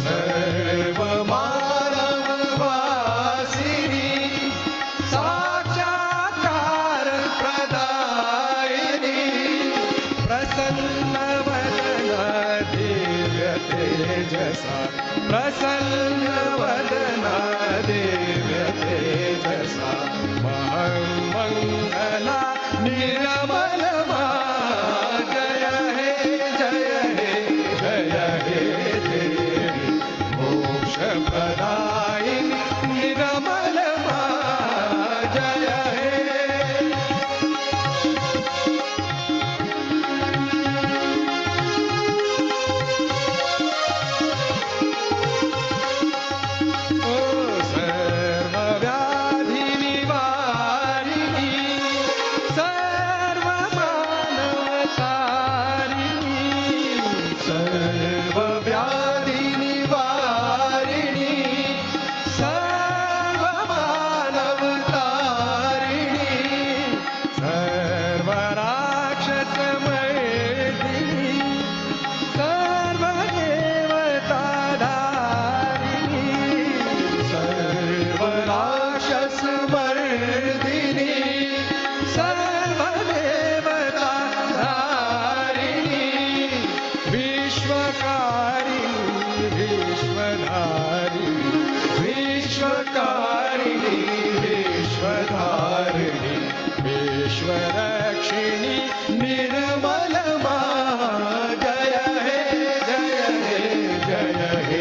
सर्व मानव तेजसा प्रसन्न वदना दिव्य तेजसा महमंगला निर्मलमा जय हे देवी मोक्षप्रदायिनी निर्मलमा जय हे विश्वरक्षिणी निर्मलमा जय हे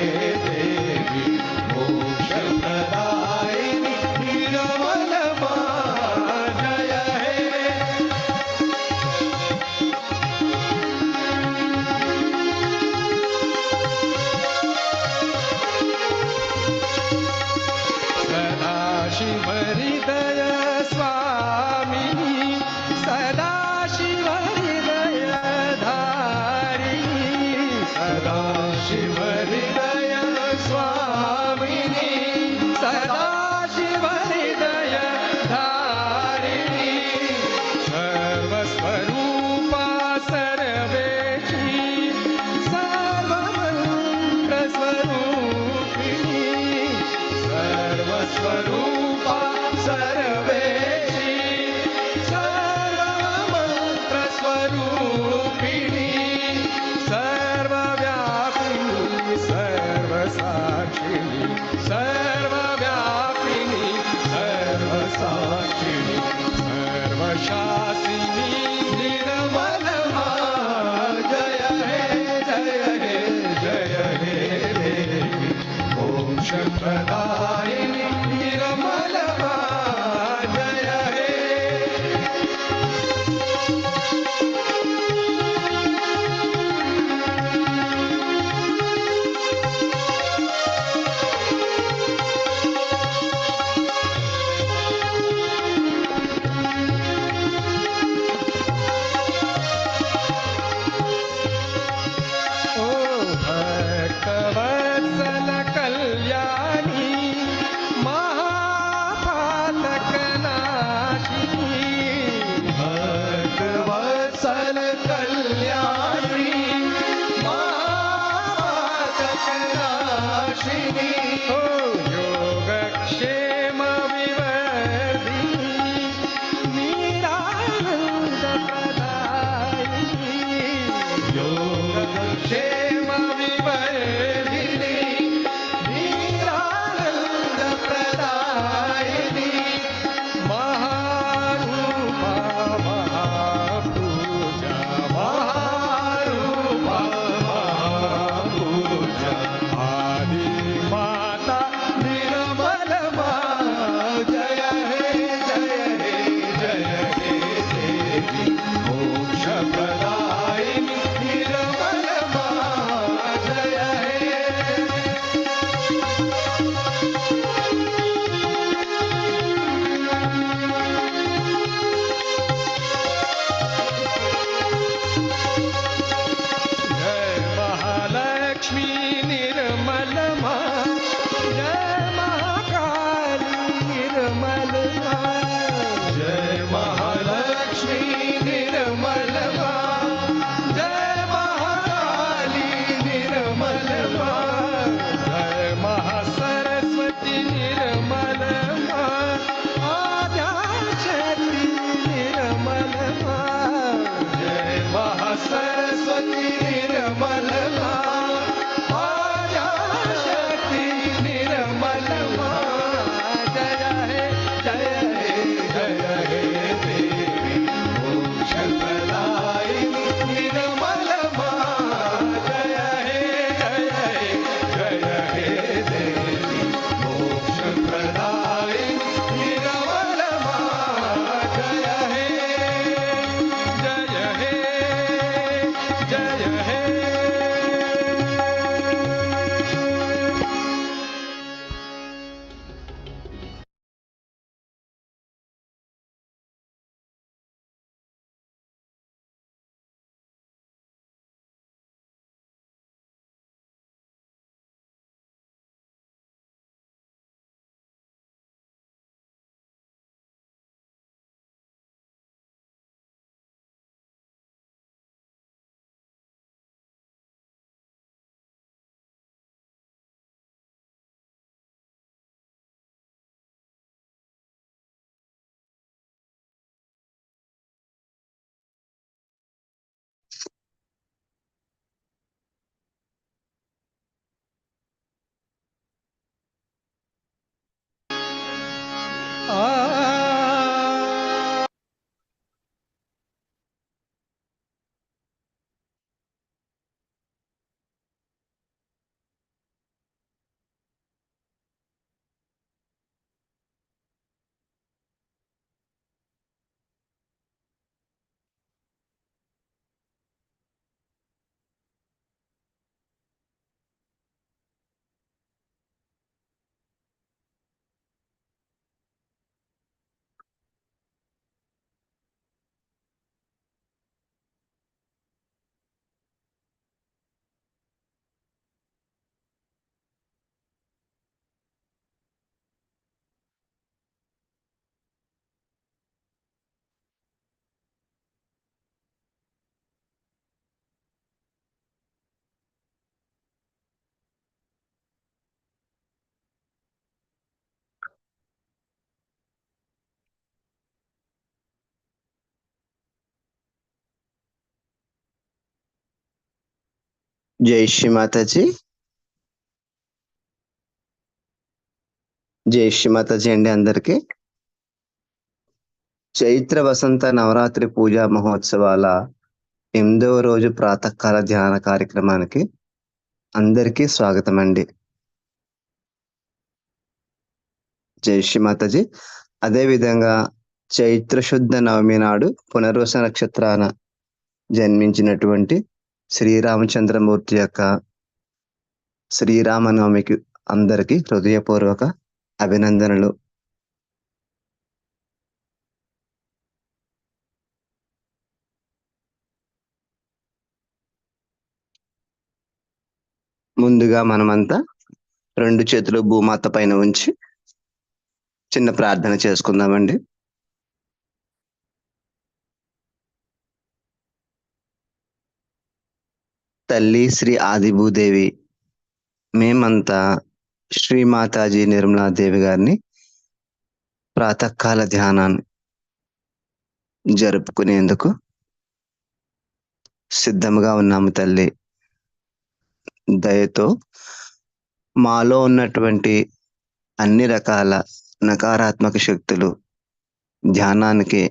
देवी मोक्षप्रदायिनी निर्मलमा जय हे सदाशिव हृदय स्वामिनी सदाशिव हृदय धारिणी सदाशिव हृदय स्वामिनी सदाशिव हृदय धारिणी सर्वस्वरूपा सर्वेशी सर्वमन्त्रस्वरूपिणी सर्वस्वरूपा सर्वेशी सर्वमन्त्रस्वरूपिणी सर्वव्यापिनी सर्वसाक्षिणी सर्वव्यापिनी सर्वसाक्षिणी सर्वशासिनी निर्मलमा जय हे देवी मोक्षप्रदायिनी निर्मलमा जय हे भक्तवत्सल कल्याणी महापातकनाशिनी भक्तवत्सल कल्याणी महापातकनाशिनी योगक्षेम विवर्धिनी निरानंद प्रदायिनी योगक्षेम विवर्धिनी निरानंद प्रदायिनी महारूपा महापूजा महारूपा महापूजा आदि माता निर्मलमा जय हे देवी मोक्षप्रदायिनी निर्मलमा जय हे जय महालक्ष्मी निर्मलमा जय महाकाली निर्मलमा जय महालक्ष्मी निर्मलमा जय महाकाली निर्मलमा जय महासरस्वती निर्मलमा आद्याशक्ती निर्मलमा जय महासरस्वती निर्मलमा జై శ్రీ మాతాజీ. జై శ్రీ మాతాజీ అండి అందరికి. చైత్ర వసంత నవరాత్రి పూజా మహోత్సవాల 8వ రోజు ప్రాతకాల ధ్యాన కార్యక్రమానికి అందరికీ స్వాగతం అండి. జై శ్రీ మాతాజీ. అదేవిధంగా చైత్ర శుద్ధ నవమి నాడు పునర్వస నక్షత్రాన జన్మించినటువంటి శ్రీరామచంద్రమూర్తి యొక్క శ్రీరామనవమికి అందరికీ హృదయపూర్వక అభినందనలు. ముందుగా మనమంతా 2 చేతులు భూమాత పైన ఉంచి చిన్న ప్రార్థన చేసుకుందామండి. తల్లి శ్రీ ఆదిభూదేవి, మేమంతా శ్రీ మాతాజీ నిర్మలాదేవి గారిని ప్రాతకాల ధ్యానాన్ని జరుపుకునేందుకు సిద్ధంగా ఉన్నాము. తల్లి దయతో మాలో ఉన్నటువంటి అన్ని రకాల నకారాత్మక శక్తులు ధ్యానానికి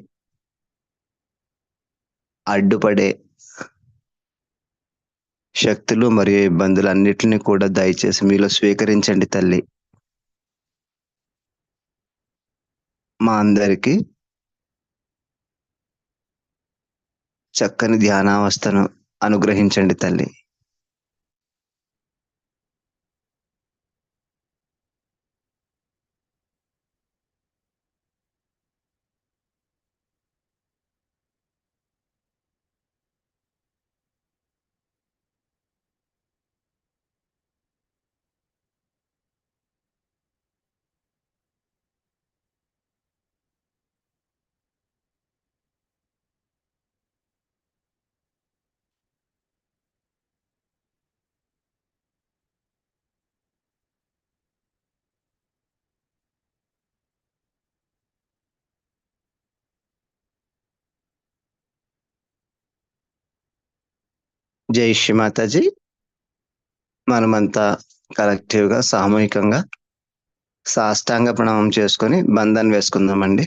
అడ్డుపడే శక్తులు మరియు ఇబ్బందులన్నిటిని కూడా దయచేసి మీలో స్వీకరించండి తల్లి. మా అందరికీ చక్కని ధ్యానావస్థను అనుగ్రహించండి తల్లి. జై శ్రీ మాతాజీ. మనమంతా కలెక్టివ్ గా సామూహికంగా సాష్టాంగ ప్రణామం చేసుకొని బంధన్ వేసుకుందామండి.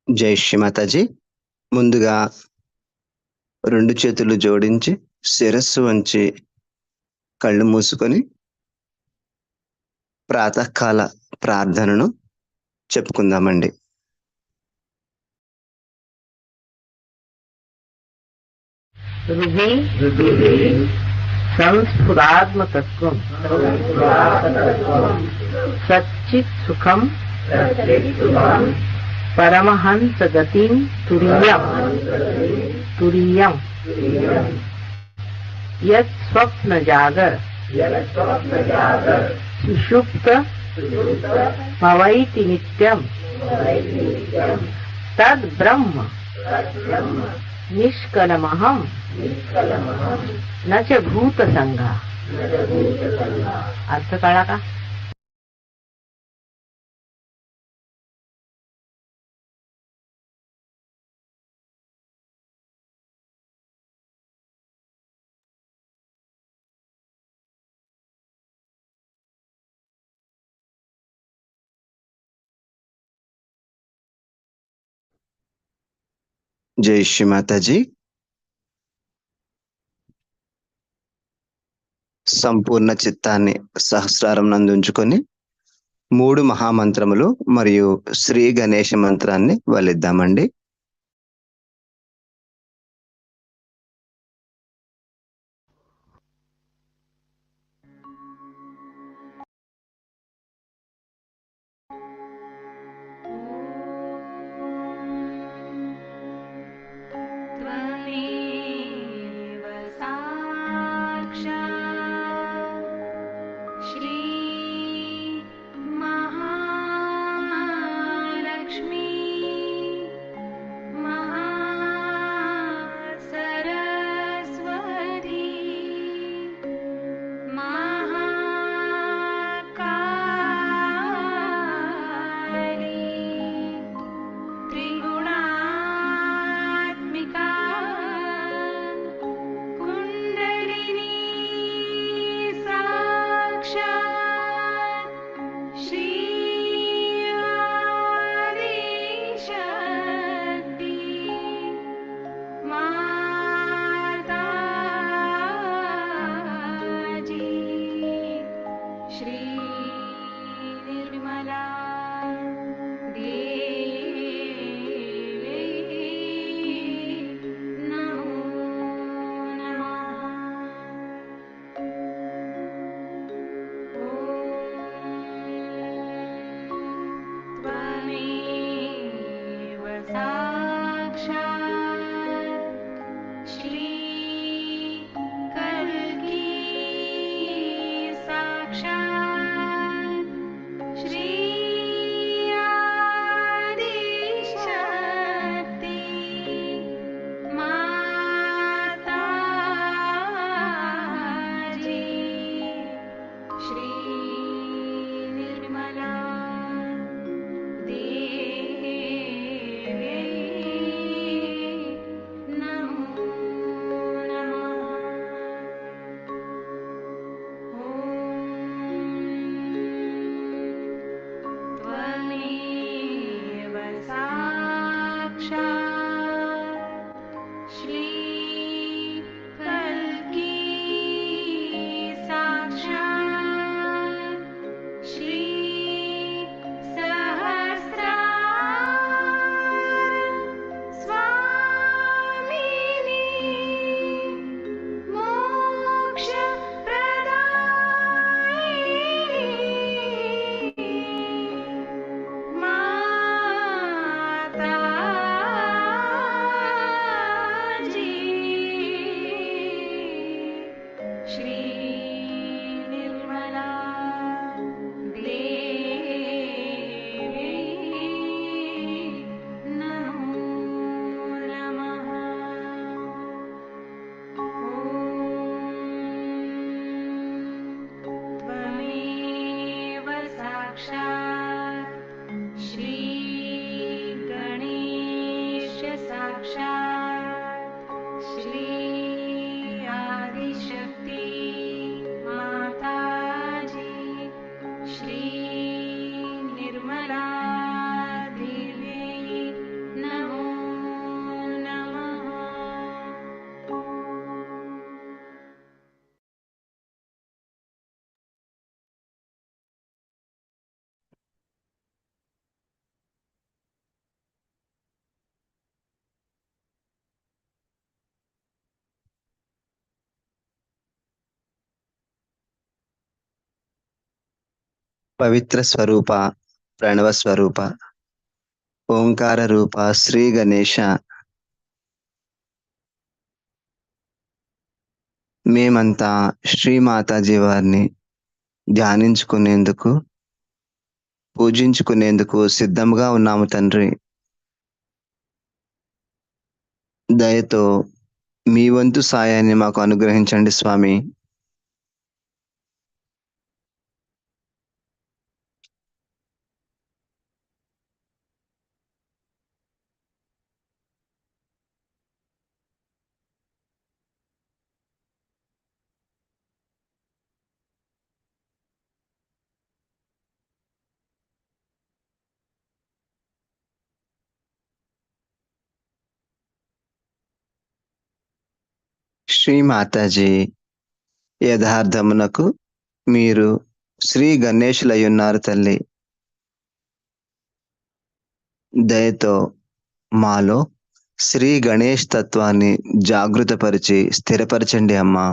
జై శ్రీ మాతాజీ. ముందుగా 2 చేతులు జోడించి శిరస్సు వంచి కళ్ళు మూసుకొని ప్రాతకాల ప్రార్థనను చెప్పుకుందామండి. సంస్ఫురాత్మతత్వం సచ్చిత్ సుఖం పరమహంస గతిం తురీయం యత్ స్వప్న జాగర్ सुषुप्त भवैति नित्यम् तद् ब्रह्म निष्कलमहम् न च भूतसंगा. अर्थ कळला का? జై శ్రీ మాతాజీ. సంపూర్ణ చిత్తాన్ని సహస్రారం నందు ఉంచుకొని 3 మహామంత్రములు మరియు శ్రీ గణేష మంత్రాన్ని వలిద్దామండి. పవిత్ర స్వరూప, ప్రణవ స్వరూప, ఓంకార రూప శ్రీ గణేష, మేమంతా శ్రీ మాతాజీ వారిని ధ్యానించుకునేందుకు, పూజించుకునేందుకు సిద్ధంగా ఉన్నాము తండ్రి. దయతో మీ వంతు సాయాన్ని మాకు అనుగ్రహించండి స్వామి. శ్రీ మాతాజీ, యథార్థమునకు మీరు శ్రీ గణేశులయ్యున్నారు తల్లి. దయతో మాలో శ్రీ గణేష్ తత్వాన్ని జాగృతపరిచి స్థిరపరచండి అమ్మా.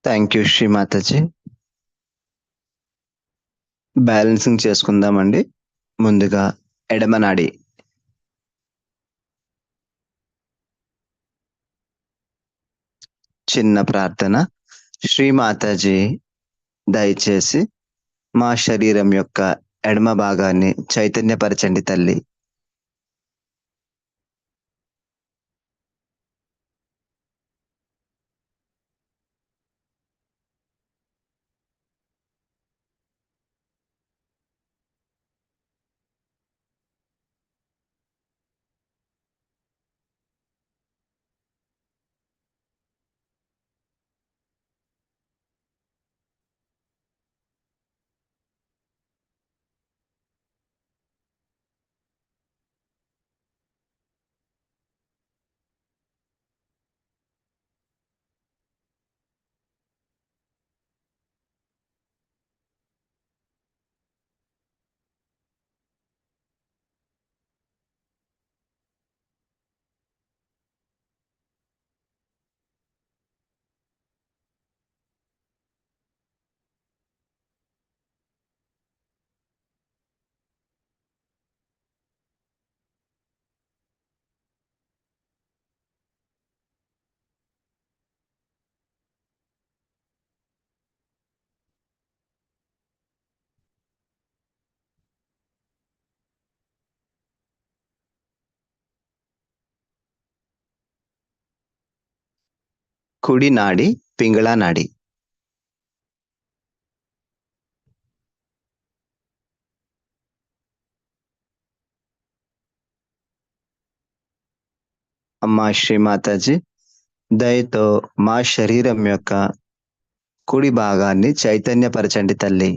Thank you Shri Mataji. Balancing చేసుకుందామండి. ముందుగా ఎడమనాడి. చిన్న ప్రార్థన. శ్రీ మాతాజీ, దయచేసి మా శరీరం యొక్క ఎడమ భాగాన్ని చైతన్యపరచండి తల్లి. కుడి నాడి, పింగళ నాడి. అమ్మా శ్రీ మాతాజీ, దయతో మా శరీరం యొక్క కుడి భాగాన్ని చైతన్యపరచండి తల్లి.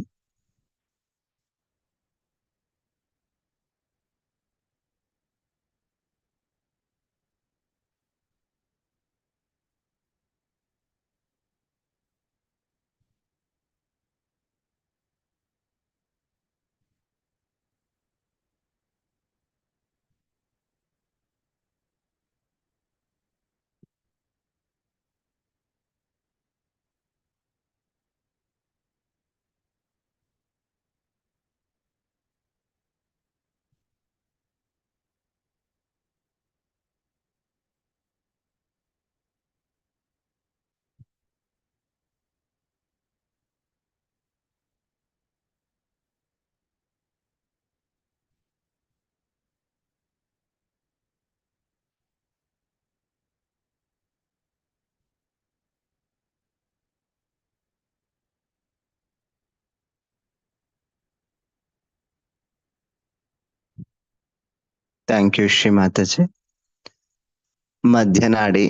Thank you Shri Mataji. మధ్యనాడి,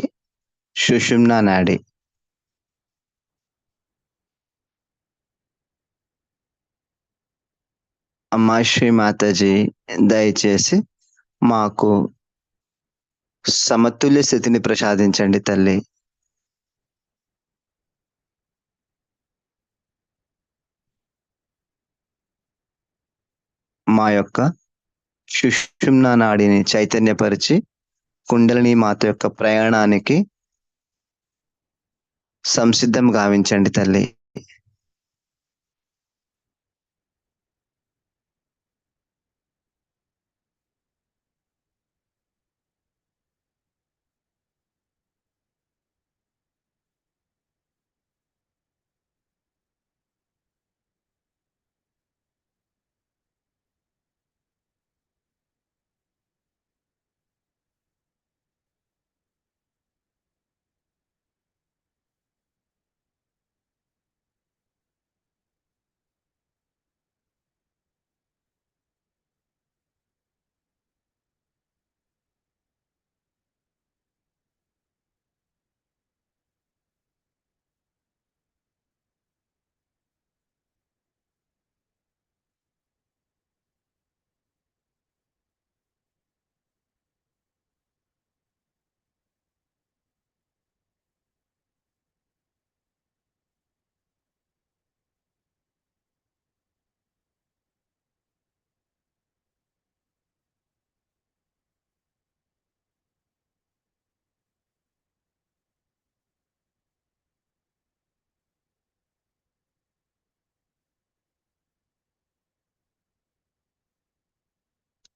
సుషుమ్నా నాడి. అమ్మా శ్రీ మాతాజీ, దయచేసి మాకు సమతుల్య స్థితిని ప్రసాదించండి తల్లి. మా యొక్క సుషుమ్నా నాడిని చైతన్యపరిచి కుండలిని మాత యొక్క ప్రయాణానికి సంసిద్ధం గావించండి తల్లి.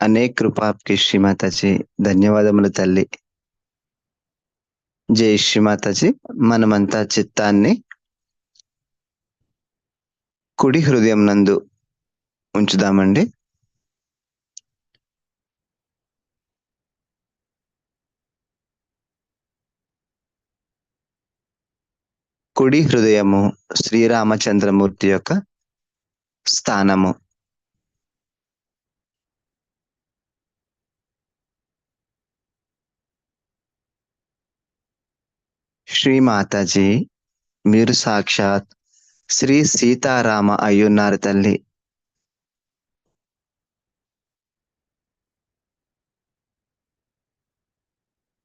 అనేక్ కృప ఆప్కి శ్రీ మాతాజీ. ధన్యవాదములు తల్లి. జై శ్రీ మాతాజీ. మనమంతా చిత్తాన్ని కుడి హృదయం నందు ఉంచుదామండి. కుడి హృదయము శ్రీరామచంద్రమూర్తి యొక్క స్థానము. శ్రీ మాతాజీ, మీరు సాక్షాత్ శ్రీ సీతారామ అయ్యున్నారు తల్లి.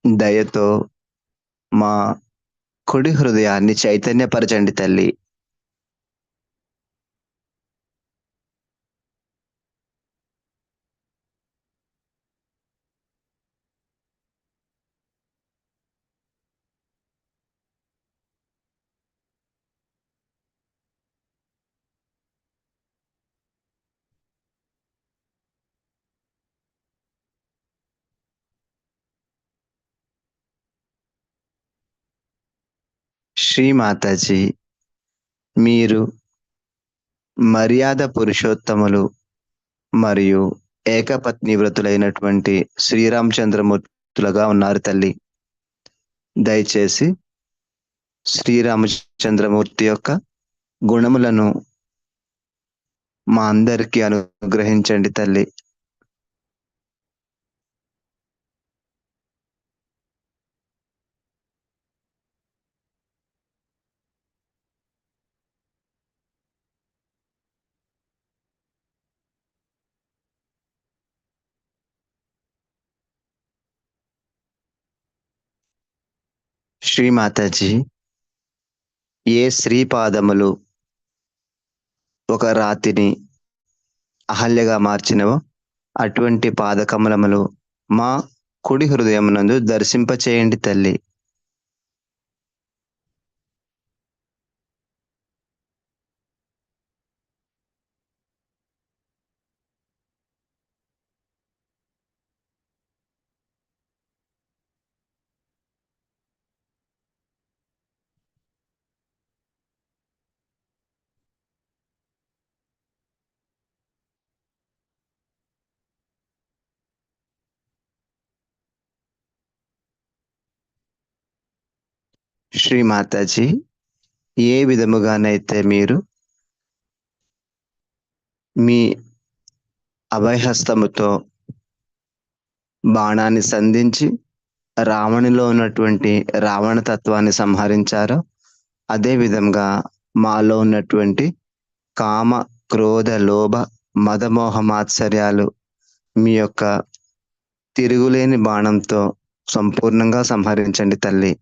దయతో మా కుడి హృదయాన్ని చైతన్యపరచండి తల్లి. శ్రీ మాతాజీ, మీరు మర్యాద పురుషోత్తములు మరియు ఏకపత్ని వ్రతులైనటువంటి శ్రీరామచంద్రమూర్తులుగా ఉన్నారు తల్లి. దయచేసి శ్రీరామచంద్రమూర్తి యొక్క గుణములను మా అందరికీ అనుగ్రహించండి తల్లి. శ్రీ మాతాజీ, ఏ శ్రీపాదములు ఒక రాతిని అహల్యగా మార్చినవో అటువంటి పాదకమలములు మా కుడి హృదయమునందు దర్శింపచేయండి తల్లి. శ్రీ మాతాజీ, ఏ విధముగానైతే మీరు మీ అభయహస్తముతో బాణాన్ని సంధించి రావణులో ఉన్నటువంటి రావణ తత్వాన్ని సంహరించారో, అదే విధంగా మాలో ఉన్నటువంటి కామ, క్రోధ, లోభ, మదమోహ మాత్సర్యాలు మీ యొక్క తిరుగులేని బాణంతో సంపూర్ణంగా సంహరించండి తల్లి.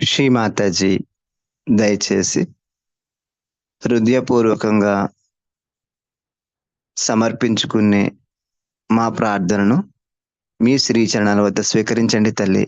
శ్రీ మాతాజీ, దయచేసి హృదయపూర్వకంగా సమర్పించుకునే మా ప్రార్థనను మీ శ్రీచరణాల వద్ద స్వీకరించండి తల్లి.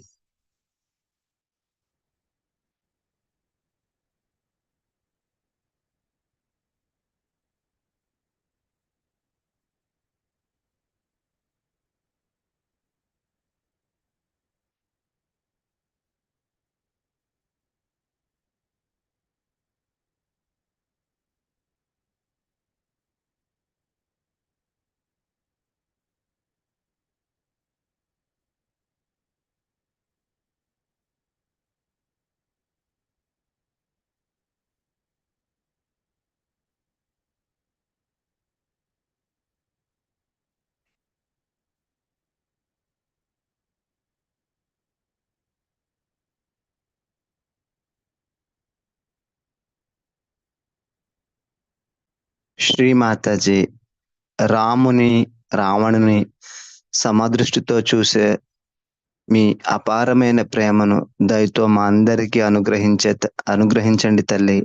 శ్రీ మాతాజీ, రావణుని సమదృష్టితో చూసే మీ అపారమైన ప్రేమను దయతో మా అందరికీ అనుగ్రహించండి తల్లి.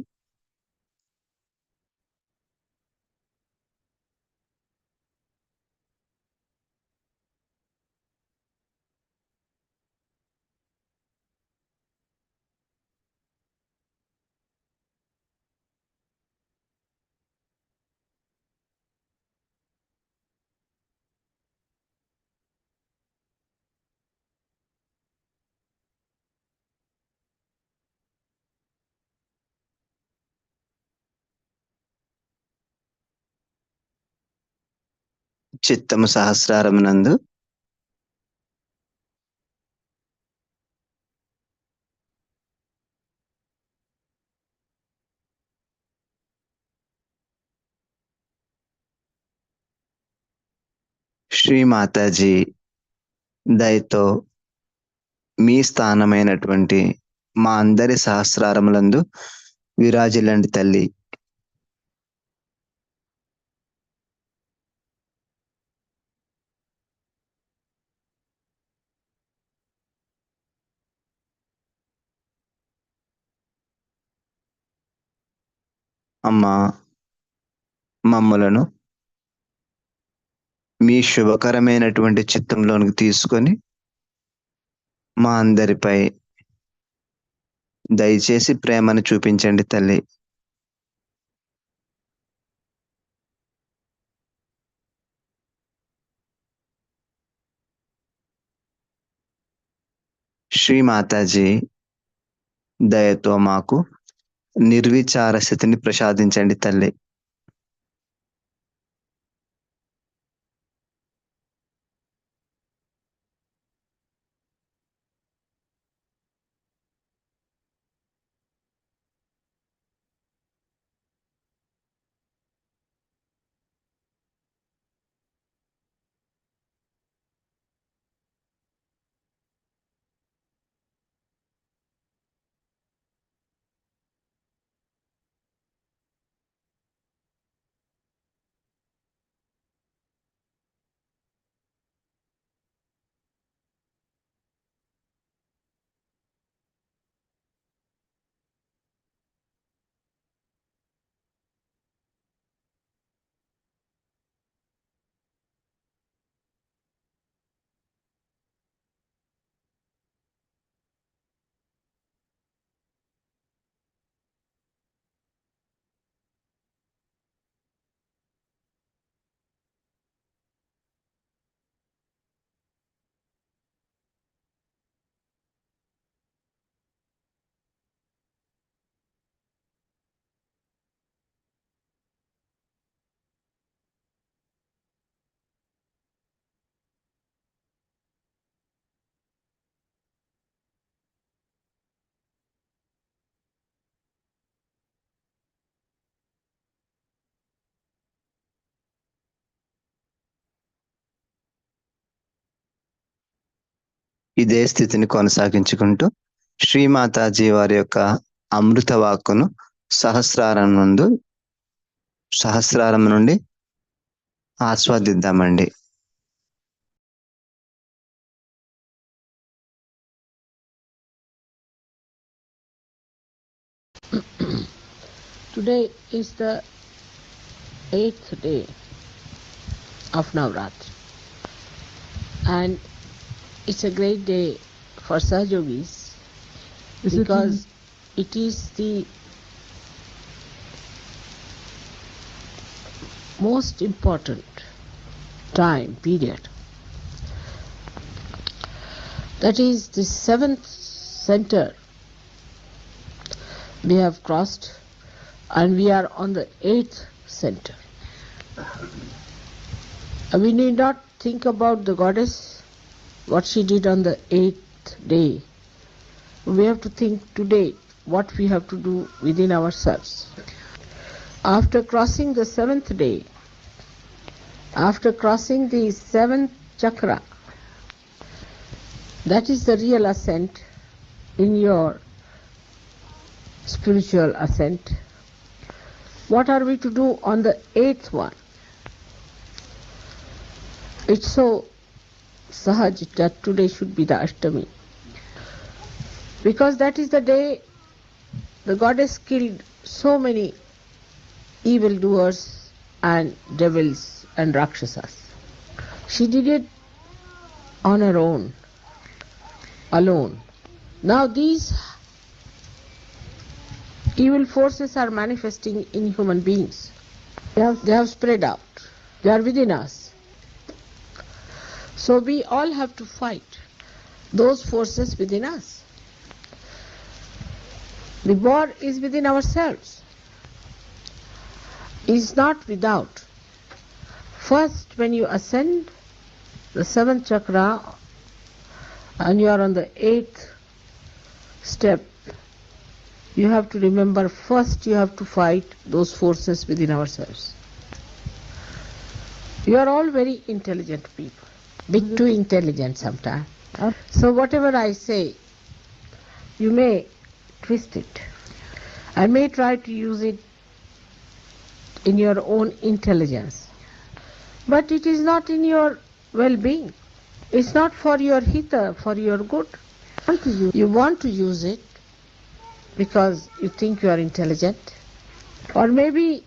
చిత్తము సహస్రారమునందు శ్రీ మాతాజీ, దయతో మీ స్థానమైనటువంటి మా అందరి సహస్రారములందు విరాజిల్లండి తల్లి. అమ్మా, మమ్ములను మీ శుభకరమైనటువంటి చిత్తంలోనికి తీసుకొని మా అందరిపై దయచేసి ప్రేమను చూపించండి తల్లి. శ్రీ మాతాజీ, దయతో మాకు నిర్విచార స్థితిని ప్రసాదించండి తల్లి. ఇదే స్థితిని కొనసాగించుకుంటూ శ్రీమాతాజీ వారి యొక్క అమృత వాక్కును సహస్రారం నుండి ఆస్వాదిద్దామండి. Today is the 8th day of Navratri, and it's a great day for Sahajogis because it is the most important time period. That is the 7th center we have crossed, and we are on the 8th center. We need not think about the goddess, what she did on the 8th day. We have to think today what we have to do within ourselves. After crossing the 7th day, after crossing the 7th chakra, that is the real ascent in your spiritual ascent. What are we to do on the 8th one? It's so Sahaja that today should be the Ashtami, because that is the day the goddess killed so many evildoers and devils and rakshasas. She did it on her own, alone. Now these evil forces are manifesting in human beings. They have spread out. They are within us. So we all have to fight those forces within us. The war is within ourselves. It is not without. First, when you ascend the 7th chakra and you are on the 8th step, you have to remember first you have to fight those forces within ourselves. You are all very intelligent people, bit too intelligent sometimes. So whatever I say, you may twist it. I may try to use it in your own intelligence, but it is not in your well-being. It's not for your hita, for your good. You want to use it because you think you are intelligent, or maybe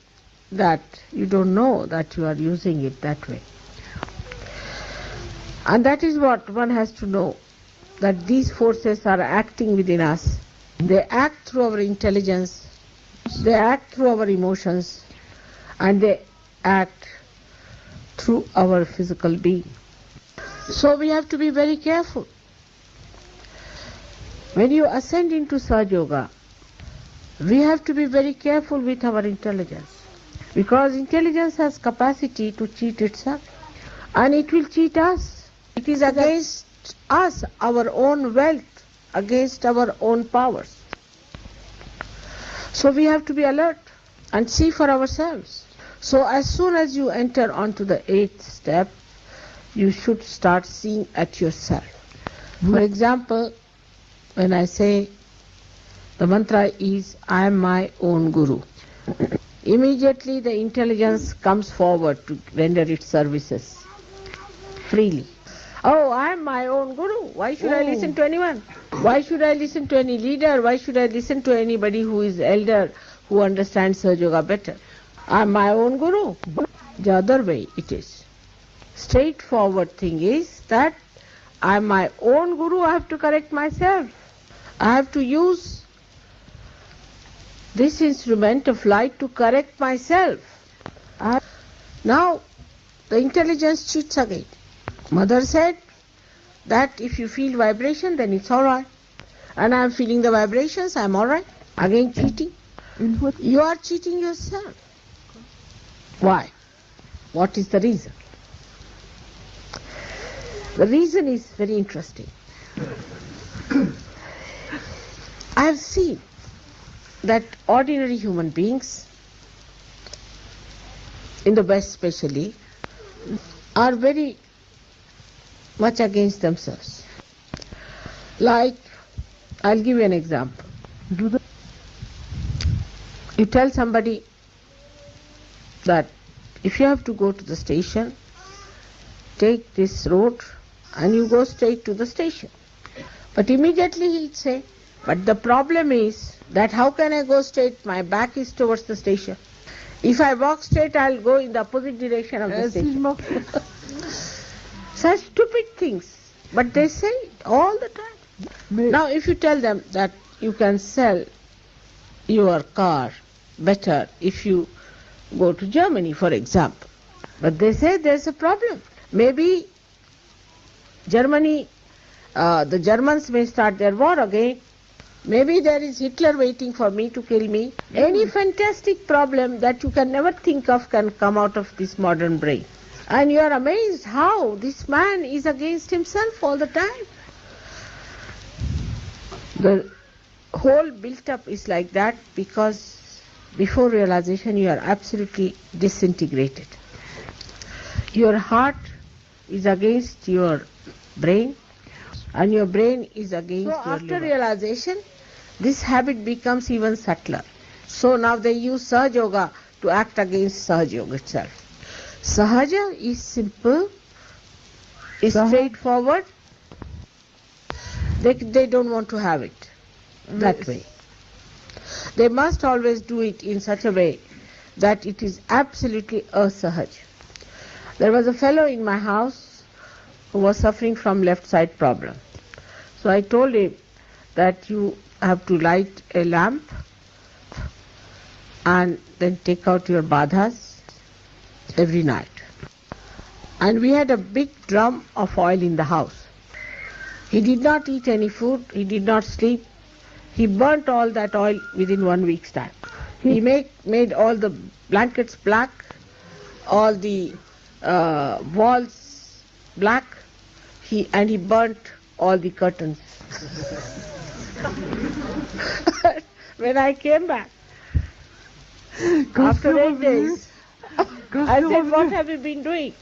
that you don't know that you are using it that way. And that is what one has to know, that these forces are acting within us. They act through our intelligence, they act through our emotions, and they act through our physical being. So we have to be very careful. When you ascend into Sahaja Yoga, we have to be very careful with our intelligence, because intelligence has capacity to cheat itself, and it will cheat us. It is against us, our own wealth, against our own powers. So we have to be alert and see for ourselves. So as soon as you enter onto the 8th step, you should start seeing at yourself. For example, when I say the mantra is, I am my own guru, immediately the intelligence comes forward to render its services freely. Oh, I am my own guru. Why should I listen to anyone? Why should I listen to any leader? Why should I listen to anybody who is elder, who understands Sahaja Yoga better? I am my own guru. The other way it is. Straightforward thing is that I am my own guru. I have to correct myself. I have to use this instrument of light to correct myself. Now the intelligence cheats again. Mother said that if you feel vibration, then it's alright. And I am feeling the vibrations, I am alright. Again cheating. You are cheating yourself. Why? What is the reason? The reason is very interesting. I have seen that ordinary human beings, in the West especially, are very much against themselves. Like, I'll give you an example. You tell somebody that if you have to go to the station, take this road and you go straight to the station. But immediately he'll say, but the problem is that how can I go straight? My back is towards the station. If I walk straight, I'll go in the opposite direction of the station. Such stupid things. But they say it all the time. Now if you tell them that you can sell your car better if you go to Germany, for example. But they say there's a problem. Maybe Germany, the Germans may start their war again. Maybe there is Hitler waiting for me to kill me. Any fantastic problem that you can never think of can come out of this modern brain. And you are amazed how this man is against himself all the time. The whole built-up is like that because before realization you are absolutely disintegrated. Your heart is against your brain and your brain is against your liver. After realization, this habit becomes even subtler. So now they use Sahaja Yoga to act against Sahaja Yoga itself. Sahaja is simple, is straightforward. They don't want to have it that way. They must always do it in such a way that it is absolutely asahaj. There was a fellow in my house who was suffering from left side problem. So I told him that you have to light a lamp and then take out your badhas every night. And we had a big drum of oil in the house. He did not eat any food, he did not sleep. He burnt all that oil within 1 week's time. He made all the blankets black, all the walls black, and he burnt all the curtains. When I came back, after 8 days, I said, what have you been doing?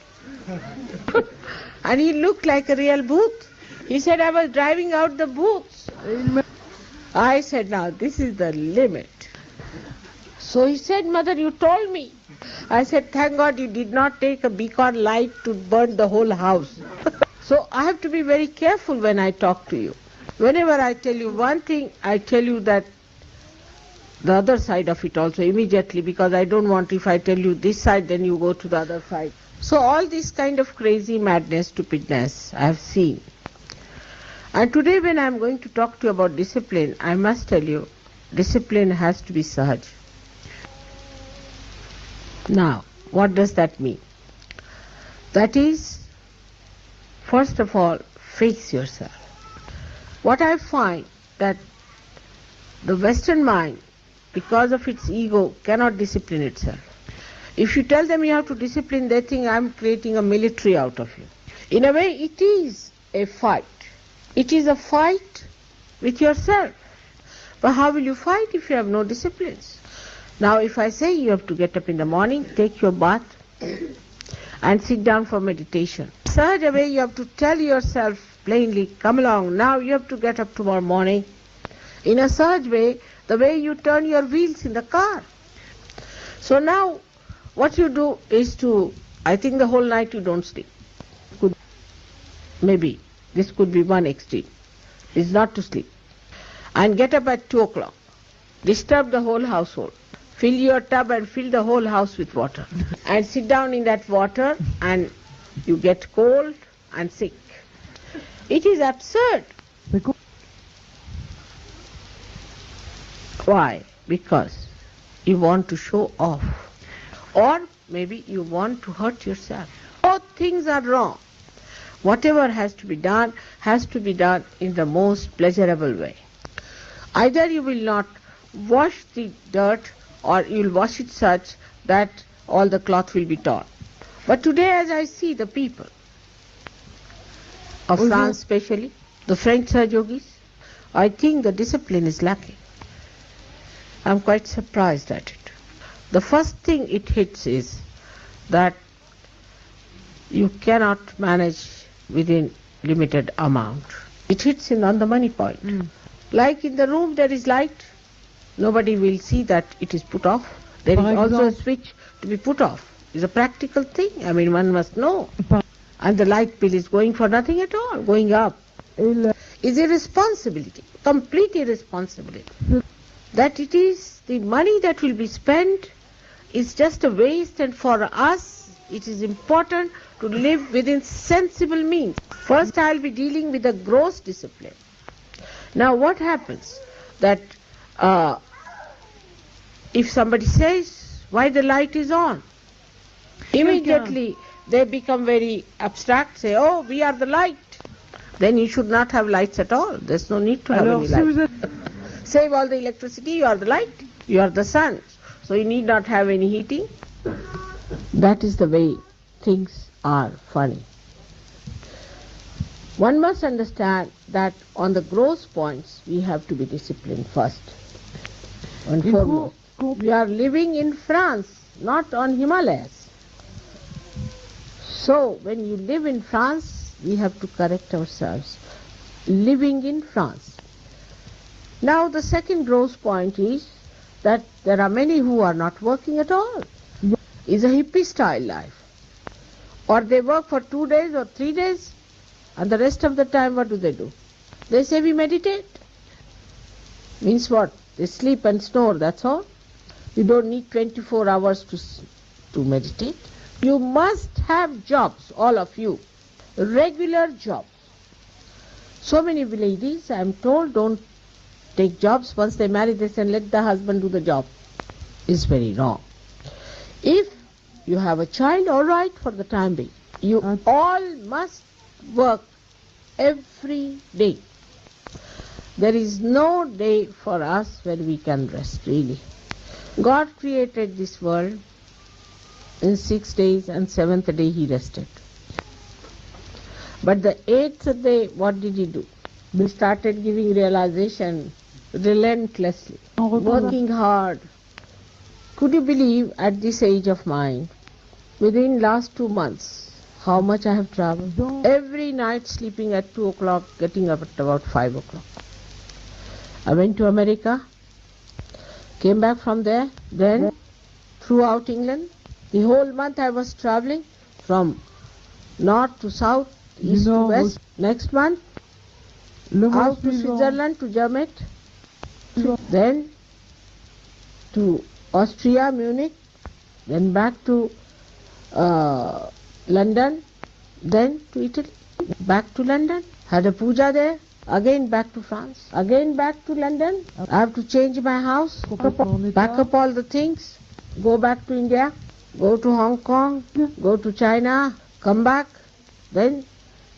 And he looked like a real booth. He said, I was driving out the booths. I said, now this is the limit. So he said, Mother, you told me. I said, thank God you did not take a beacon light to burn the whole house. So I have to be very careful when I talk to you. Whenever I tell you one thing, I tell you that the other side of it also immediately, because I don't want, if I tell you this side, then you go to the other side. So all this kind of crazy madness, stupidness I have seen. And today when I am going to talk to you about discipline, I must tell you, discipline has to be sahaj. Now, what does that mean? That is, first of all, face yourself. What I find that the Western mind, because of its ego, cannot discipline itself. If you tell them you have to discipline, they think I am creating a military out of you. In a way, it is a fight. It is a fight with yourself. But how will you fight if you have no disciplines? Now, if I say you have to get up in the morning, take your bath, and sit down for meditation. Such a way you have to tell yourself plainly, come along, now you have to get up tomorrow morning. In a such way, the way you turn your wheels in the car. So now, what you do is to, I think the whole night you don't sleep. Maybe, this could be one extreme, is not to sleep. And get up at 2 o'clock. Disturb the whole household. Fill your tub and fill the whole house with water. And sit down in that water and you get cold and sick. It is absurd. Why? Because you want to show off. Or maybe you want to hurt yourself. Both things are wrong. Whatever has to be done in the most pleasurable way. Either you will not wash the dirt or you will wash it such that all the cloth will be torn. But today as I see the people of France especially, the French yogis, I think the discipline is lacking. I am quite surprised at it. The first thing it hits is that you cannot manage within limited amount. It hits in on the money point. Like in the room there is light, nobody will see that it is put off. There is also a switch to be put off. It's a practical thing. I mean, one must know. And the light bill is going for nothing at all, going up. Is irresponsibility, complete irresponsibility. That it is the money that will be spent is just a waste, and for us it is important to live within sensible means. First I will be dealing with the gross discipline. Now what happens that if somebody says why the light is on, immediately they become very abstract, say, oh, we are the light. Then you should not have lights at all. There's no need to have any light. Save all the electricity, you are the light, you are the sun. So you need not have any heating. That is the way things are funny. One must understand that on the gross points we have to be disciplined first and foremost. We are living in France, not on Himalayas. So when you live in France, we have to correct ourselves. Living in France. Now the second gross point is that there are many who are not working at all. It's a hippie style life. Or they work for 2 days or 3 days, and the rest of the time what do? They say we meditate. Means what? They sleep and snore, that's all. You don't need 24 hours to meditate. You must have jobs, all of you. Regular jobs. So many ladies, I am told, don't take jobs. Once they marry, they say, let the husband do the job. It's very wrong. If you have a child, all right, for the time being. You all must work every day. There is no day for us when we can rest, really. God created this world in 6 days, and 7th day He rested. But the 8th day, what did He do? He started giving realization relentlessly, working hard. Could you believe at this age of mine, within last 2 months, how much I have traveled? Every night sleeping at 2 o'clock, getting up at about 5 o'clock. I went to America, came back from there, then throughout England. The whole month I was traveling from north to south, east to west. Next month, out to Switzerland, to Germany, then to Austria, Munich, then back to London, then to Italy, back to London, had a puja there, again back to France, again back to London. I have to change my house, pack up all the things, go back to India, go to Hong Kong, go to China, come back, then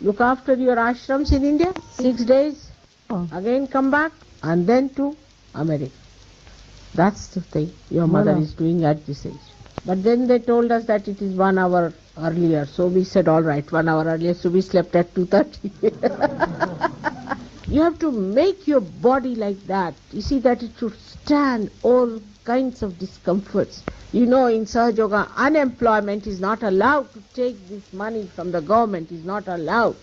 look after your ashrams in India, 6 days, again come back, and then to America. That's the thing your mother is doing at this age. But then they told us that it is 1 hour earlier, so we said all right, 1 hour earlier, so we slept at 2:30. You have to make your body like that. You see that it should stand all kinds of discomforts. You know, in Sahaja Yoga, unemployment is not allowed. To take this money from the government is not allowed.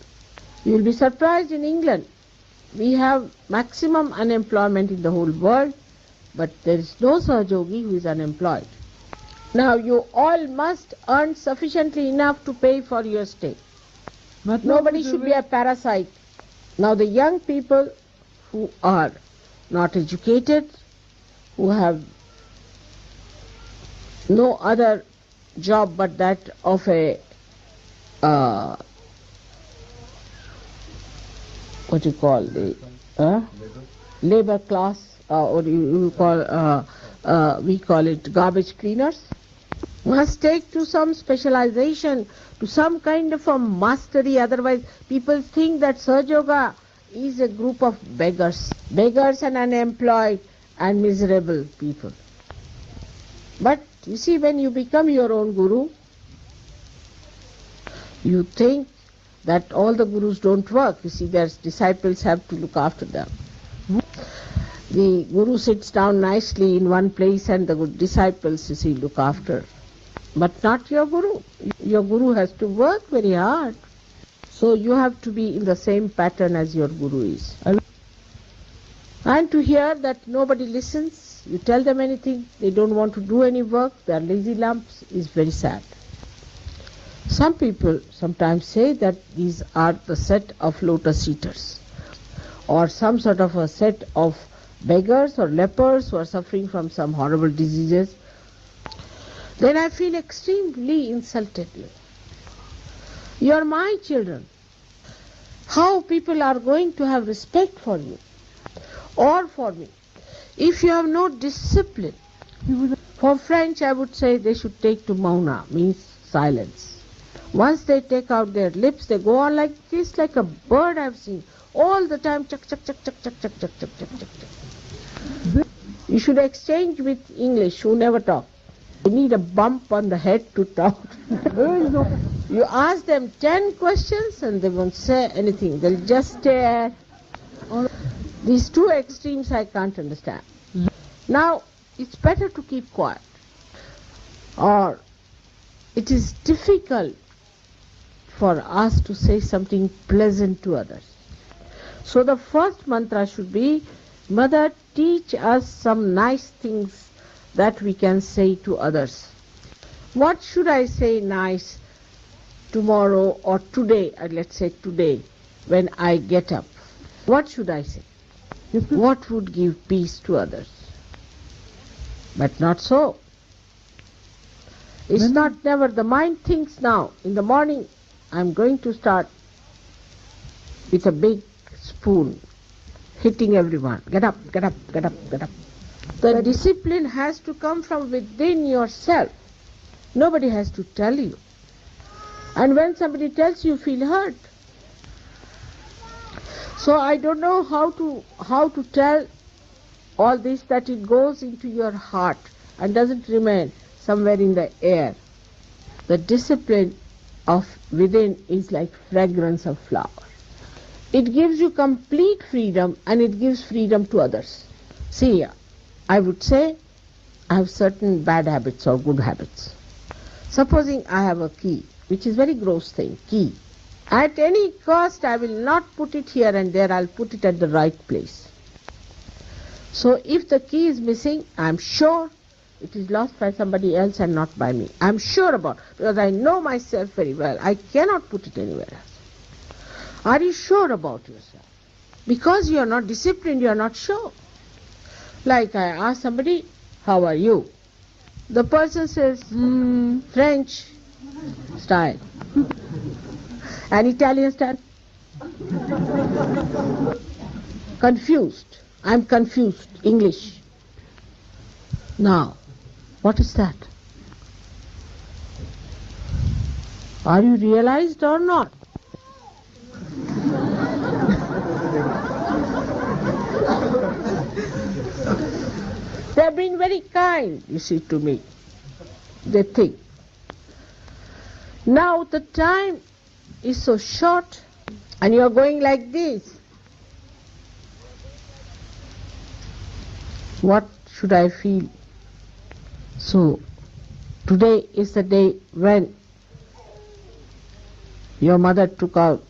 You will be surprised in England. We have maximum unemployment in the whole world, but there is no Sahaja Yogi who is unemployed. Now you all must earn sufficiently enough to pay for your stay. But nobody should be a parasite. Now the young people who are not educated, who have no other job but that of a what you call the labor class, or you call we call it garbage cleaners, must take to some specialization, to some kind of a mastery. Otherwise people think that Sahaja Yoga is a group of beggars and unemployed and miserable people. But you see, when you become your own guru, you think that all the gurus don't work. You see, their disciples have to look after them. The guru sits down nicely in one place and the disciples, you see, look after. But not your guru. Your guru has to work very hard. So you have to be in the same pattern as your Guru is. And to hear that nobody listens, you tell them anything, they don't want to do any work, they are lazy lumps, is very sad. Some people sometimes say that these are the set of lotus eaters, or some sort of a set of beggars or lepers who are suffering from some horrible diseases. Then I feel extremely insulted. You are my children. How people are going to have respect for you or for me if you have no discipline? For French, I would say they should take to mauna, means silence. Once they take out their lips, they go on like this, like a bird I've seen, all the time, chuck, chuck, chuck, chuck, chuck, chuck, chuck, chuck, chuck, chuck, chuck. You should exchange with English, who never talk. You need a bump on the head to talk. You ask them 10 questions and they won't say anything. They'll just stare. These two extremes I can't understand. Now, it's better to keep quiet. Or it is difficult for us to say something pleasant to others. So the first mantra should be, Mother, teach us some nice things that we can say to others. What should I say nice tomorrow or today, let's say today, when I get up? What should I say? What would give peace to others? But not so. It's not never. The mind thinks now, in the morning, I'm going to start with a big spoon, hitting everyone. Get up, get up, get up, get up. The discipline has to come from within yourself. Nobody has to tell you. And when somebody tells you, you feel hurt. So I don't know how to tell all this, that it goes into your heart and doesn't remain somewhere in the air. The discipline of within is like fragrance of flower. It gives you complete freedom and it gives freedom to others. See, I would say I have certain bad habits or good habits. Supposing I have a key, which is very gross thing, key. At any cost I will not put it here and there, I'll put it at the right place. So if the key is missing, I'm sure it is lost by somebody else and not by me. I'm sure about it, because I know myself very well. I cannot put it anywhere else. Are you sure about yourself? Because you are not disciplined, you are not sure. Like I ask somebody, how are you? The person says, French style. And Italian style? Confused. I'm confused. English. Now, what is that? Are you realized or not? They have been very kind, you see, to me. They think. Now the time is so short and you are going like this. What should I feel? So today is the day when your mother took out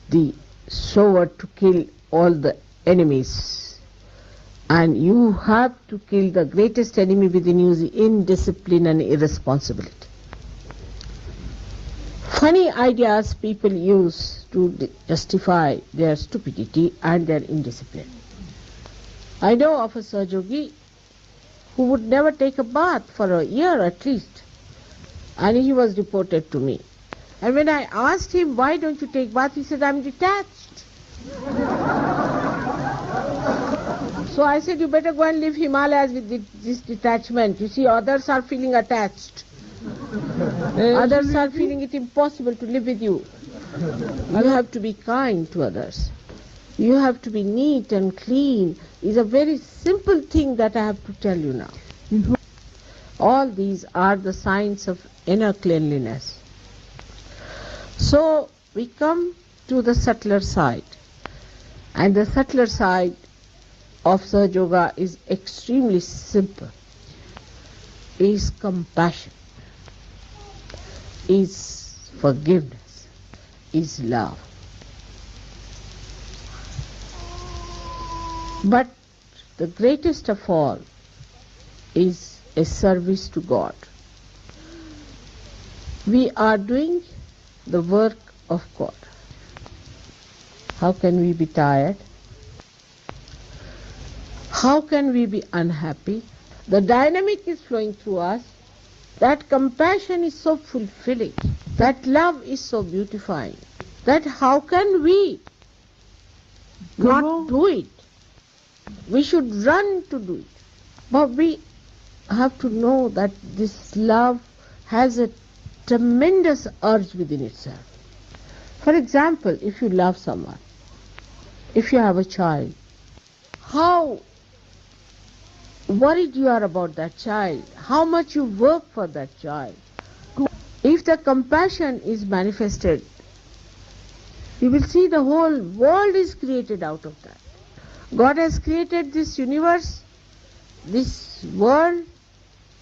the sword to kill all the enemies. And you have to kill the greatest enemy within you, is indiscipline and irresponsibility. Funny ideas people use to justify their stupidity and their indiscipline. I know of a Sahaja who would never take a bath for a year at least. And he was reported to me. And when I asked him, why don't you take bath? He said, I'm detached. So I said, you better go and live Himalayas with this detachment. You see, others are feeling attached. Others are feeling it impossible to live with you. You have to be kind to others. You have to be neat and clean. It's a very simple thing that I have to tell you now. All these are the signs of inner cleanliness. So we come to the subtler side. And the subtler side of Sahaja Yoga is extremely simple. Is compassion, is forgiveness, is love. But the greatest of all is a service to God. We are doing the work of God. How can we be tired? How can we be unhappy? The dynamic is flowing through us. That compassion is so fulfilling. That love is so beautifying. That how can we not do it? We should run to do it. But we have to know that this love has a tremendous urge within itself. For example, if you love someone, if you have a child, how worried you are about that child, how much you work for that child. If the compassion is manifested, you will see the whole world is created out of that. God has created this universe, this world,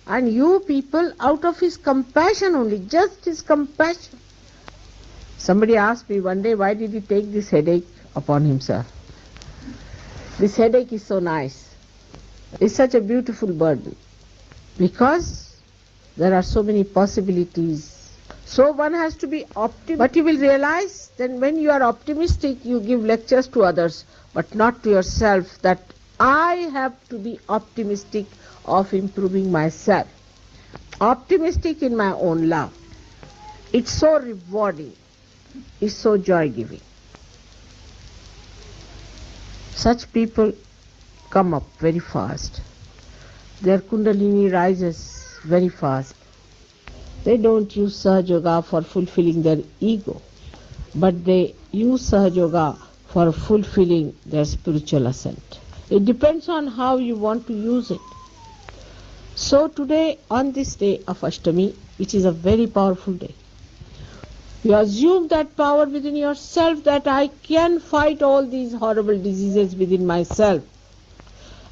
and you people out of His compassion only, just His compassion. Somebody asked me one day, why did He take this headache upon Himself? This headache is so nice. It's such a beautiful burden. Because there are so many possibilities. So one has to be optimistic. But you will realize that when you are optimistic, you give lectures to others, but not to yourself, that I have to be optimistic of improving myself. Optimistic in my own love. It's so rewarding. It's so joy-giving. Such people come up very fast. Their kundalini rises very fast. They don't use Sahaja Yoga for fulfilling their ego, but they use Sahaja Yoga for fulfilling their spiritual ascent. It depends on how you want to use it. So today, on this day of Ashtami, which is a very powerful day, you assume that power within yourself, that I can fight all these horrible diseases within myself,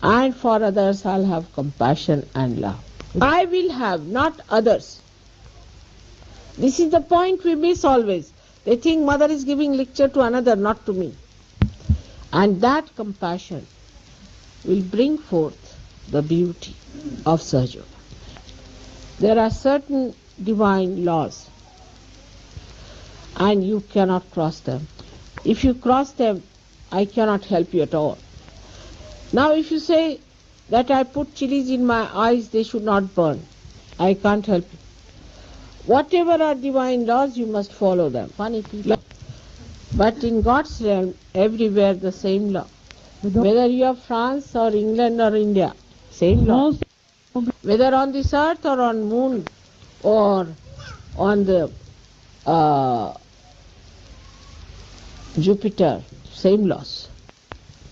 and for others I'll have compassion and love. I will have, not others. This is the point we miss always. They think mother is giving lecture to another, not to me. And that compassion will bring forth the beauty of Sahaja Yoga. There are certain divine laws, and you cannot cross them. If you cross them, I cannot help you at all. Now if you say that I put chilies in my eyes, they should not burn, I can't help you. Whatever are divine laws, you must follow them. Funny people. But in God's realm, everywhere the same law. Whether you are France or England or India, same law. Whether on this earth or on moon or on the Jupiter, same laws.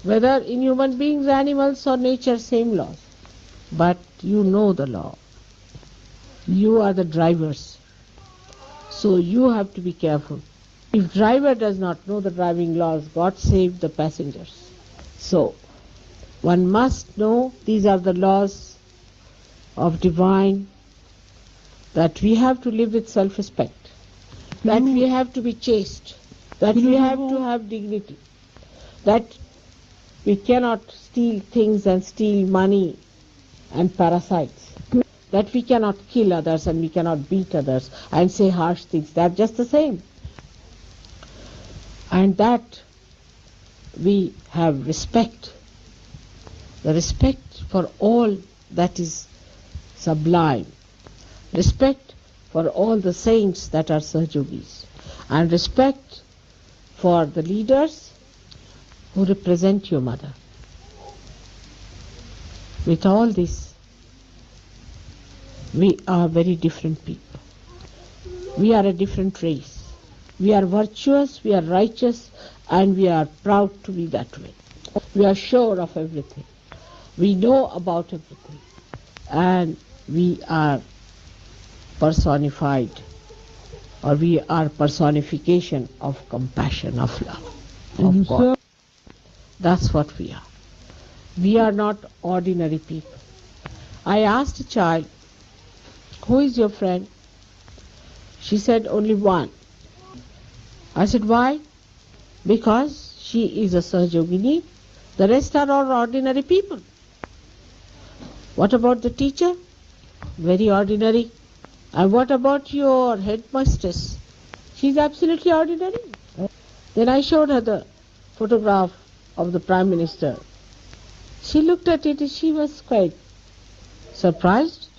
Whether in human beings, animals or nature, same laws. But you know the law. You are the drivers. So you have to be careful. If driver does not know the driving laws, God save the passengers. So one must know these are the laws of divine, that we have to live with self-respect, that we have to be chaste, that we have to have dignity, that we cannot steal things and steal money and parasites, that we cannot kill others and we cannot beat others and say harsh things. They are just the same. And that we have respect, the respect for all that is sublime, respect for all the saints that are Sahajogis, and respect for the leaders who represent your mother. With all this, we are very different people. We are a different race. We are virtuous, we are righteous, and we are proud to be that way. We are sure of everything. We know about everything. And we are personified, or we are personification of compassion, of love, of God. That's what we are. We are not ordinary people. I asked a child, who is your friend? She said, only one. I said, why? Because she is a Sahajogini. The rest are all ordinary people. What about the teacher? Very ordinary. And what about your headmistress? She's absolutely ordinary. Then I showed her the photograph of the Prime Minister. She looked at it and she was quite surprised.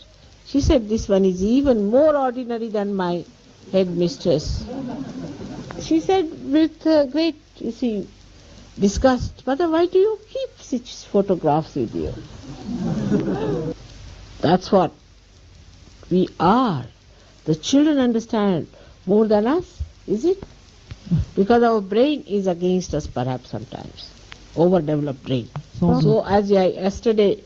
She said, this one is even more ordinary than my headmistress. She said with great, disgust, Mother, why do you keep such photographs with you? That's what we are. The children understand more than us, is it? Because our brain is against us perhaps sometimes. Overdeveloped brain. So as yesterday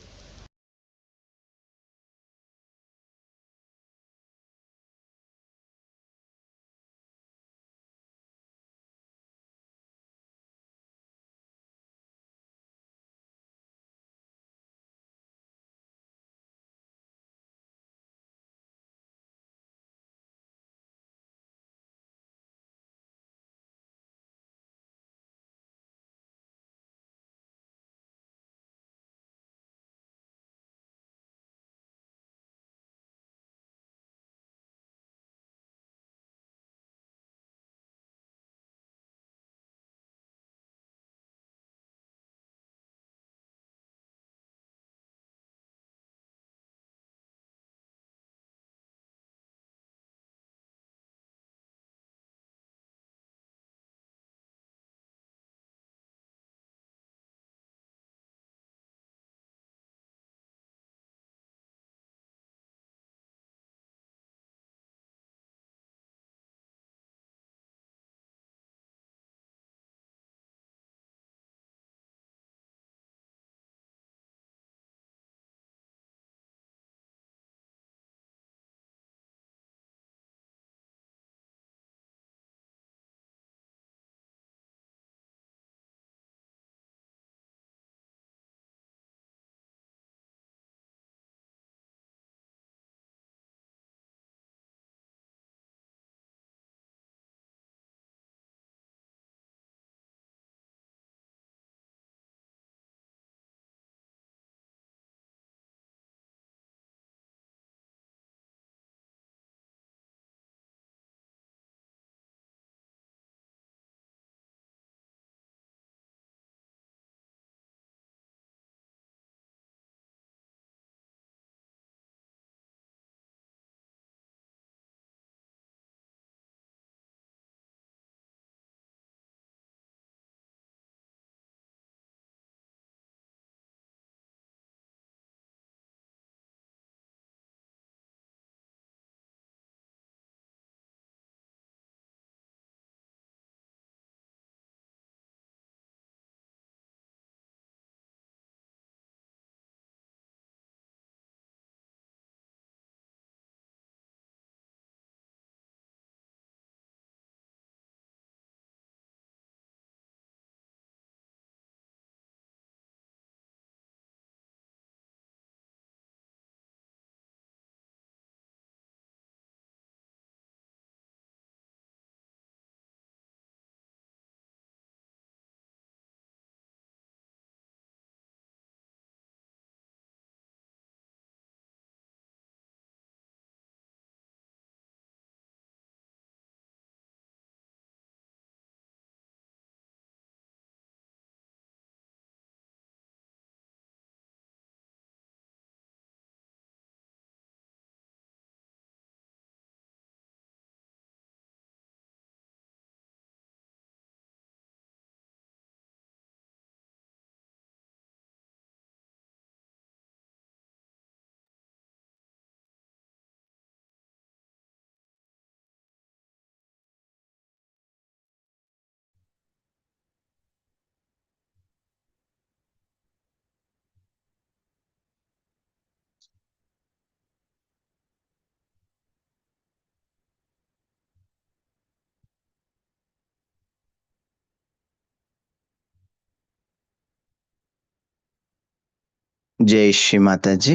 जय श्री माता जी।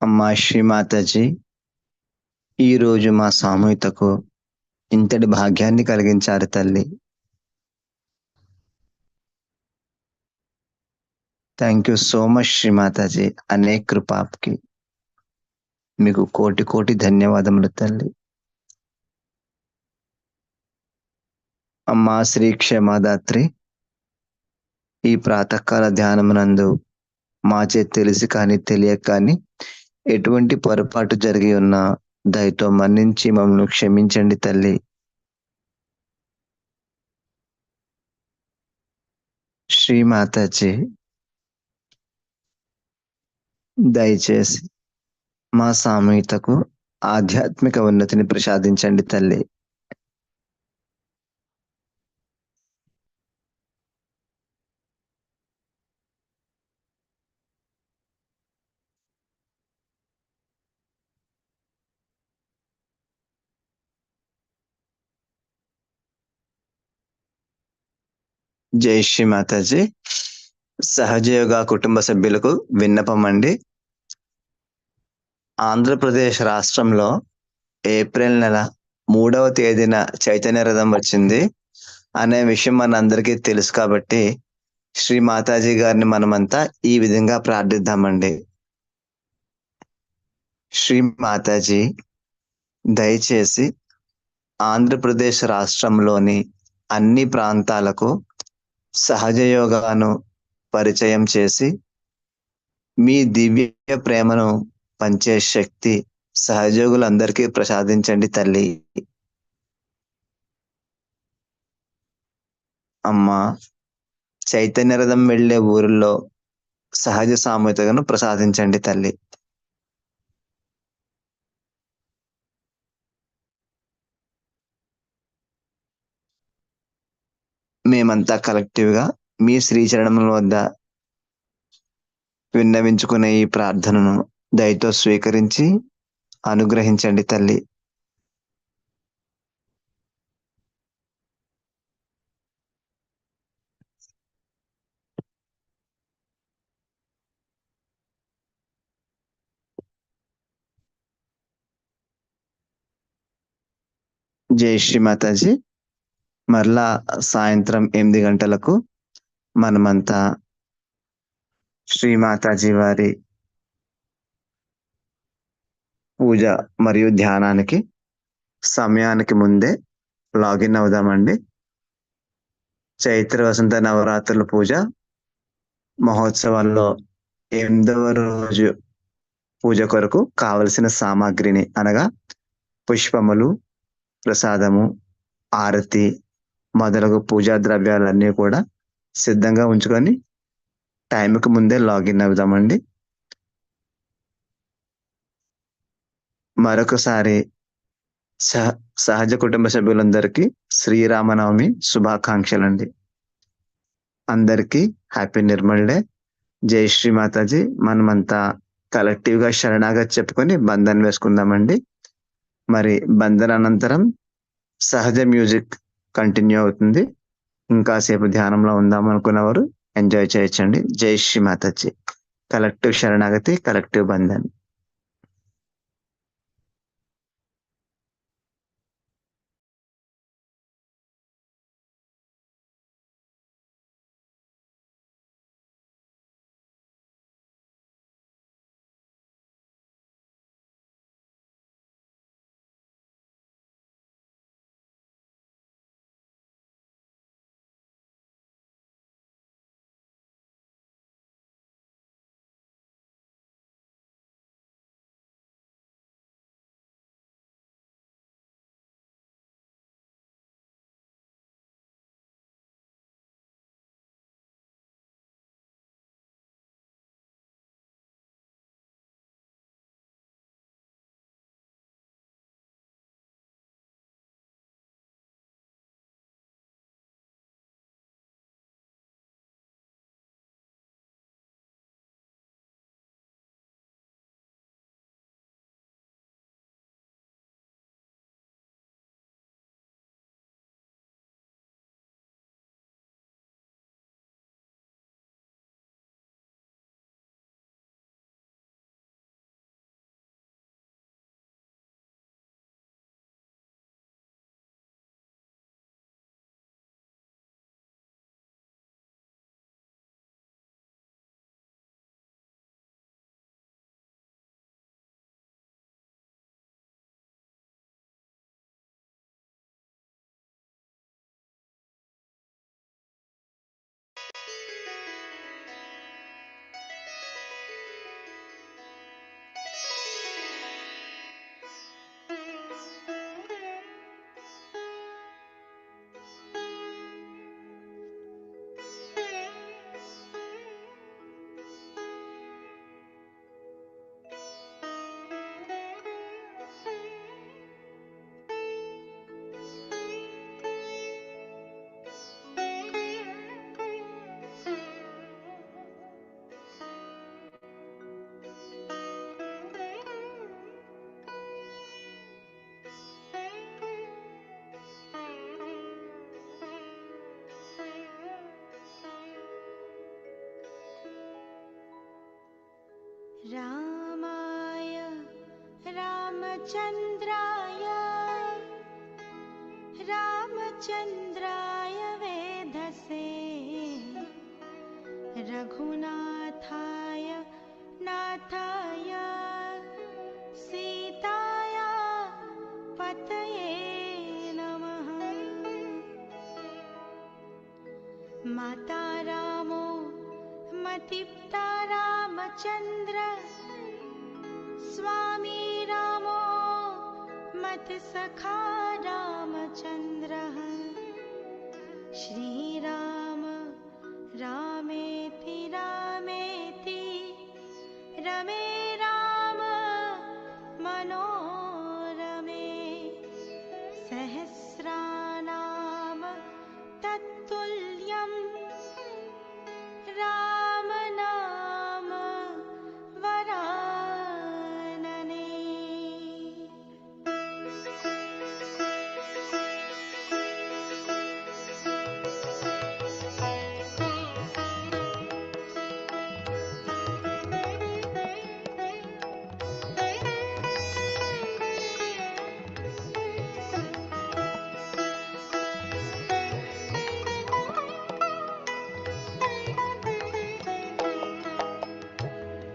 అమ్మా శ్రీమాతాజీ, ఈరోజు మా సామూహికకు ఇంతటి భాగ్యాన్ని కలిగించారు తల్లి. Thank you so much Shrimataji. అనేక్ కృపాకి మీకు కోటి కోటి ధన్యవాదములు తల్లి. అమ్మా శ్రీ క్షమాదాత్రి, ఈ ప్రాతకాల ధ్యానమునందు మాచే తెలిసి కానీ తెలియక కానీ ఎటువంటి పొరపాటు జరిగి ఉన్నా దయతో మన్నించి మమ్మల్ని క్షమించండి తల్లి. శ్రీమాతాజీ, దయచేసి మా సామూహికకు ఆధ్యాత్మిక ఉన్నతిని ప్రసాదించండి తల్లి. జై శ్రీ మాతాజీ. సహజయోగ కుటుంబ సభ్యులకు విన్నపం అండి. ఆంధ్రప్రదేశ్ రాష్ట్రంలో ఏప్రిల్ నెల 3వ తేదీన చైతన్య రథం వచ్చింది అనే విషయం మన అందరికీ తెలుసు కాబట్టి శ్రీ మాతాజీ గారిని మనమంతా ఈ విధంగా ప్రార్థిద్దామండి. శ్రీ మాతాజీ, దయచేసి ఆంధ్రప్రదేశ్ రాష్ట్రంలోని అన్ని ప్రాంతాలకు సహజ యోగాను పరిచయం చేసి మీ దివ్య ప్రేమను పంచే శక్తి సహయోగులందరికీ ప్రసాదించండి తల్లి. అమ్మా, చైతన్య రథం వెళ్లే ఊరిలో సహజ సామూహికను ప్రసాదించండి తల్లి. మేమంతా కలెక్టివ్ గా మీ శ్రీచరణముల వద్ద విన్నవించుకునే ఈ ప్రార్థనను దయతో స్వీకరించి అనుగ్రహించండి తల్లి. జై శ్రీ మాతాజీ. మరలా సాయంత్రం 8 గంటలకు మనమంతా శ్రీ మాతాజీ వారి పూజ మరియు ధ్యానానికి సమయానికి ముందే లాగిన్ అవుదామండి. చైత్ర వసంత నవరాత్రుల పూజ మహోత్సవాల్లో 8వ రోజు పూజ కొరకు కావలసిన సామాగ్రిని అనగా పుష్పములు, ప్రసాదము, ఆరతి మొదలగు పూజా ద్రవ్యాలన్నీ కూడా సిద్ధంగా ఉంచుకొని టైంకి ముందే లాగిన్ అవుదామండి. మరొకసారి సహజ కుటుంబ సభ్యులందరికీ శ్రీరామనవమి శుభాకాంక్షలండి. అందరికీ హ్యాపీ నిర్మల్ డే. జై శ్రీ మాతాజీ. మనమంతా కలెక్టివ్ గా శరణాగతి చెప్పుకొని బంధన్ వేసుకుందామండి. మరి బంధన్ అనంతరం సహజ మ్యూజిక్ కంటిన్యూ అవుతుంది. ఇంకా సేపు ధ్యానంలో ఉందాం అనుకున్నవారు ఎంజాయ్ చేయొచ్చండి. జై శ్రీ మాతాజీ. కలెక్టివ్ శరణాగతి, కలెక్టివ్ బంధన్. रामाय रामचन्द्राय रामचन्द्राय वेधसे रघुनाथाय नाथाय सीताया पतये नमः। माता रामो मतिप्ता रामचन्द्र स्वामी रामो मत्सखा रामचन्द्रः। श्रीराम रामेति रामेति रमे राम मनोरमे सहस्रनाम तत्तुल्यं राम नाम वरानने।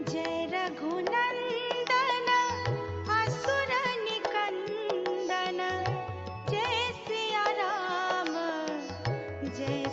जय रघुनंदन असुर निकंदन जय सिया राम जय